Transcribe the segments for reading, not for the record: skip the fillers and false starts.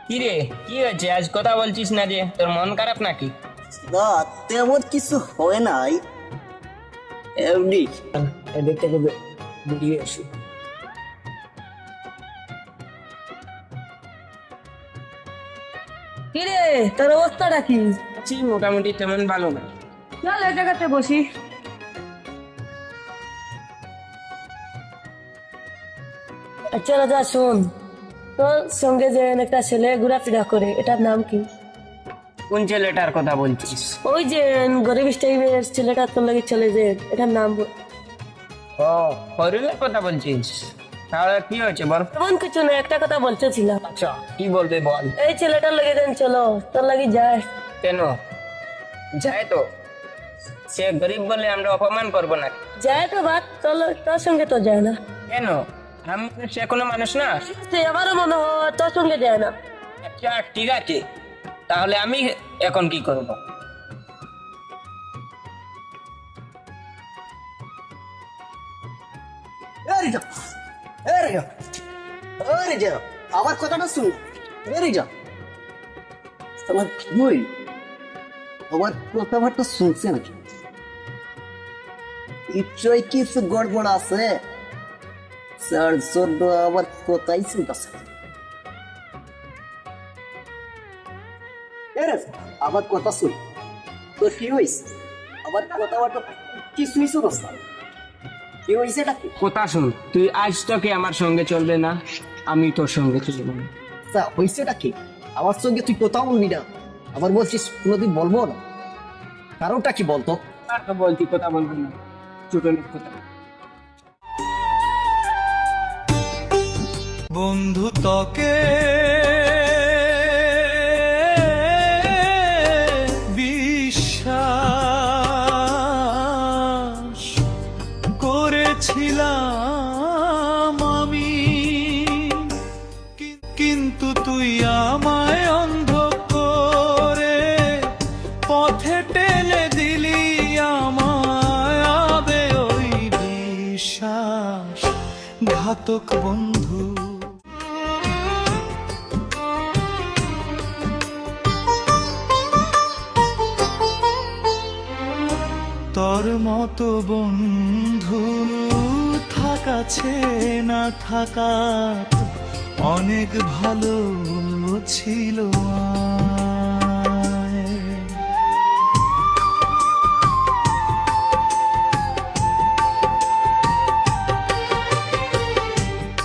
কি রে, কি হয়েছে? আজ কথা বলছিস না যে, তোর মন খারাপ নাকি? না, তেমন কিছু হয় নাই, এমনি। এদের থেকে বেরিয়ে আসি। কিরে, তোর অবস্থাটা কি? আছি মোটামুটি, তেমন ভালো না। চল এই জায়গাতে বসি। আচ্ছা রাজা শোন, তোর সঙ্গে যে একটা ছেলে ঘোরাফেরা করে, এটার নাম কি? কোন ছেলেটার কথা বলছিস? ওই যে গরিব টাইপের ছেলেটা তোর লাগে চলে যে, এটার নাম বল। ও, হরিলের কথা বলছিস? তাহলে কি হয়েছে বল? তেমন কিছু না, একটা কথা বলতেছিলাম। আচ্ছা, কি বলবে বল। এই ছেলেটার লাগে দেন, চলো তোর লাগে যায়। কেন যায়? তো সে গরিব বলে আমরা অপমান করবো না? যায় তো বাদ, তোর সঙ্গে তো যায় না। কেন? আমি সে কোনো মানুষ না? সে আমারও মনে হয় তোর সঙ্গে যায় না। আচ্ছা ঠিক আছে, তাহলে আমি এখন কি করব? এরে যা, এরে যা, এরে যা, আমার কথাটা শুন। এরে যা, আমার বই আমার কথাবার্তা শুনছে নাকি? নিশ্চয় কিছু গড়বড় আছে, যার জন্য আমার কথাই শুনতেছে। এরে আমার কথা শুন, তোর কি হয়েছে? আমার কথাবার্তা কিছুই শুনস না, কি হয়েছে এটা কি? কথা শুন, তুই আজ তোকে আমার সঙ্গে চলবে না, আমি তোর সঙ্গে চলবো না। তা হয়েছেটা কি? আমার সঙ্গে তুই কোথাও বলবি না, আবার বলছিস কোনোদিন বলবো না। কারণটা কি বলতো? আর তো বলছি কথা বলবো না, ছোট লোক কথা। বন্ধু তোকে বিশ্বাস করেছিলাম আমি, কিন্তু তুই আমায় অন্ধ করে পথে টেনে দিলি আমায়। আবে ওই বিশ্বাস ঘাতক বন্ধু। তোর মতো বন্ধু থাকাছে না থাকা অনেক ভালো ছিল আমায়।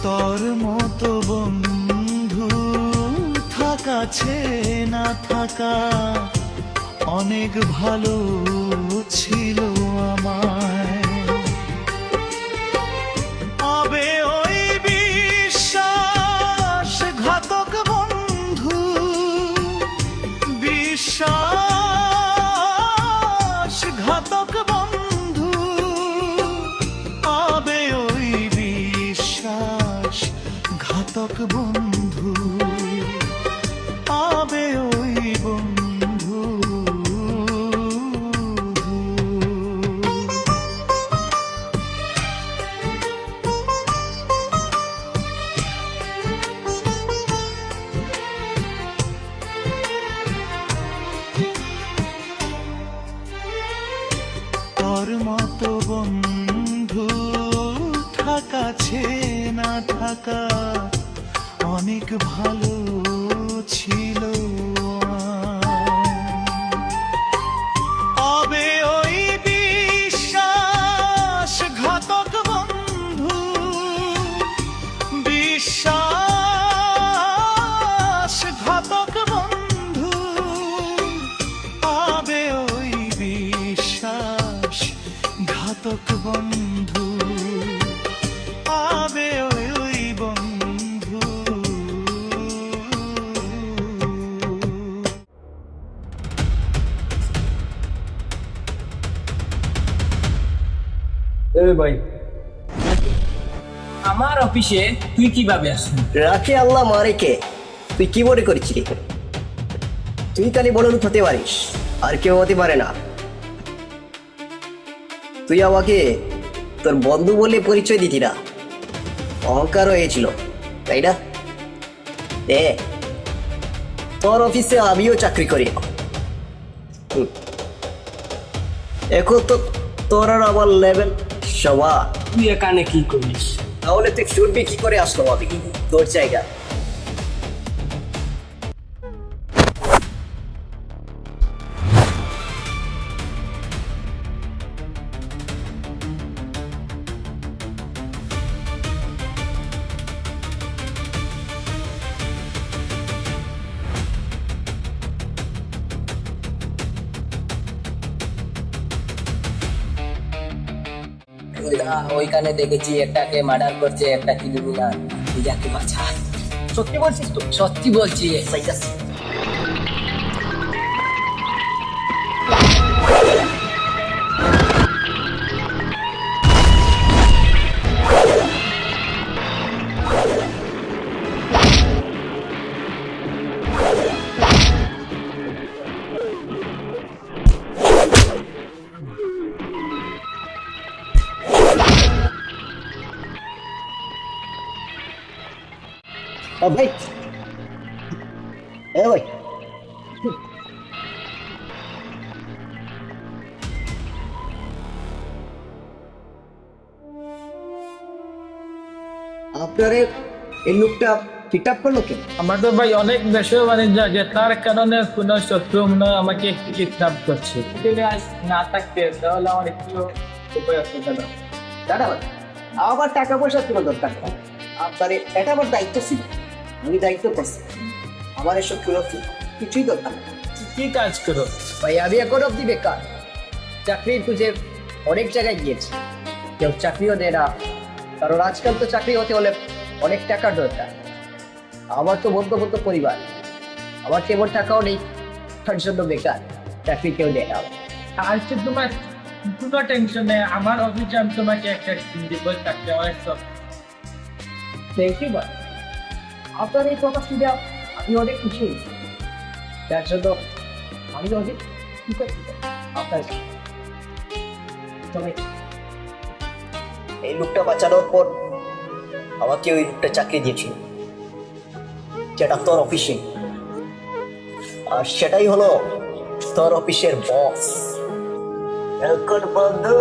তোর মতো বন্ধু থাকাছে না থাকা অনেক ভালো ছিল আমায়। আবে ওই বিশ্বাস ঘাতক বন্ধু, বিশ্বাস ঘাতক বন্ধু। আবে ওই বিশ্বাস ঘাতক বন্ধু, আবে ওই বন্ধু। তোর মতো বন্ধু থাকাছে না থাকা অনেক ভালো ছিল আমায়। আবে ওই বিশ্বাস ঘাতক বন্ধু, বিশ্বাস ঘাতক বন্ধু। আবে ওই বিশ্বাস ঘাতক বন্ধু, আবে ওই বন্ধু। ভাই, আমার অফিসে তুই কিভাবে আসবি? রাখে আল্লাহ মারে কে, তুই কি মনে করছিলি? তুই খালি বড় লোক হতে পারিস, আর কেউ হতে পারে না। তুই আমাকে তোর বন্ধু বলে পরিচয় দিতি না, অহংকার হয়েছিল তাই না? তোর অফিসে আমিও চাকরি করি। এখন তো তোর আর আমার লেভেল সমান। তুই এখানে কি করিস? তাহলে তুই শুনবি কি করে আসলো আমি তোর জায়গা? ওইখানে দেখেছি একটাকে মার্ডার করছে, একটা ক্রিমিনাল। যাকে বাঁচা। সত্যি বলছিস তো? সত্যি বলছি। ভাই এ ভাই, আপনার এই লোকটা কিডন্যাপ করলো কে? আমাদের ভাই অনেক ব্যবসা বাণিজ্য আছে, তার কারণে কোনো শত্রু মনে হয় আমাকে কিডন্যাপ করছে। যদি আজ না থাকতে তাহলে আমার একটু উপায় আসতে না। দাদা ভাই, আমার টাকা পয়সা কোনো দরকার নেই। আপনার এটা আমার দায়িত্ব ছিল, আমি দায়িত্ব করছি। আমার এসব কিছুই দরকার নেই। কি কাজ করো? ভাই আমি এখন অব্দি বেকার, চাকরি খুঁজে অনেক জায়গায় গিয়েছি, কেউ চাকরিও দেয় না। কারণ আজকাল তো চাকরি হতে হলে অনেক টাকার দরকার। আমার তো মধ্যবিত্ত পরিবার, আমার কেমন টাকাও নেই, তার জন্য বেকার, চাকরি কেউ দেয় না। আর কি তোমার কোনো টেনশন নেই, আমার অফিসে আমি তোমাকে একটা দিব, থাকতে অনেক সব দেখি ভাই, আপনার এই কথা শুনে আমি অনেক খুশি হয়েছি। তার জন্য আমি অনেক আপনার তবে এই লোকটা বাঁচানোর পর আমাকে ওই লোকটা চাকরি দিয়েছিল, যেটা তোর অফিসে, আর সেটাই হলো তোর অফিসের বস। এখন বন্ধু,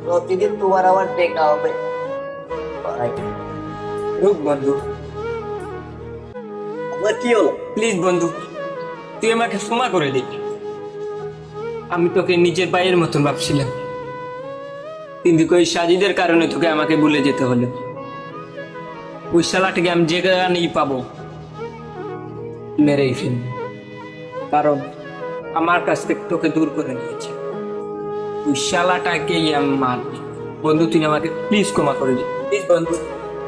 প্রতিদিন তোমার আমার দেখা হবে। রুক বন্ধু, আমার কি হলো? প্লিজ বন্ধু, তুই আমাকে ক্ষমা করে দে। আমি তোকে নিজের ভাইয়ের মতন ভাবছিলাম, কিন্তু ওই সাজিদের কারণে তোকে আমাকে ভুলে যেতে হলো। ওই শালাটাকে আমি যেখানেই পাবো মেরেই ফেলবো, কারণ আমার কাছ থেকে তোকে দূর করে নিয়েছে। ওই শালাটাকেই আমি মারব। বন্ধু তুই আমাকে প্লিজ ক্ষমা করে দে। প্লিজ বন্ধু,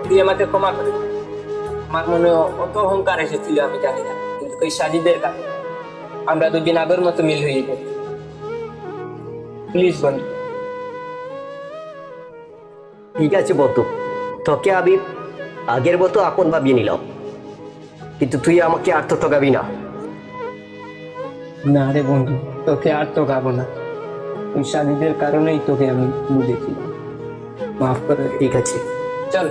তুই আমাকে ক্ষমা করে দে। আমার মনে অত অহংকার এসেছিল আমি জানি না, কিন্তু ওই সাজিদের কারণে আমরা দুদিন আগের মতো মিল হয়ে যাই। প্লিজ বন্ধু। ঠিক আছে বন্ধু, তোকে আমি আগের মতো আপন ভাবিয়ে নিলাম, কিন্তু তুই আমাকে আর তো ঠকাবি না। না রে বন্ধু, তোকে আর তো গাবো না। ওই সাজিদের কারণেই তোকে আমি বুঝেছিলাম, মাফ করে দে। ঠিক আছে, চল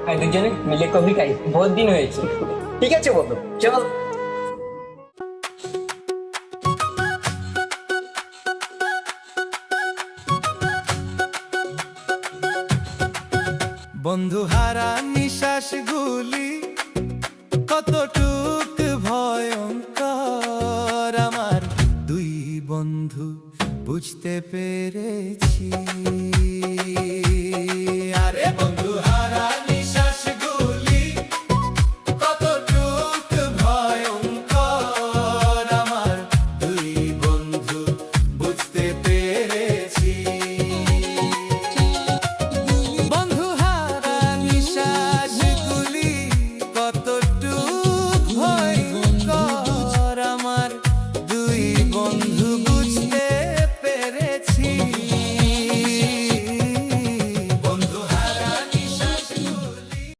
আই দুজনে মিলে কফি খাই, বহুত দিন হয়েছে। ঠিক আছে বন্ধু, চল। বন্ধু হারা নিঃশ্বাস গুলি কতটুক ভয়ঙ্কর, আমার দুই বন্ধু বুঝতে পেরেছি।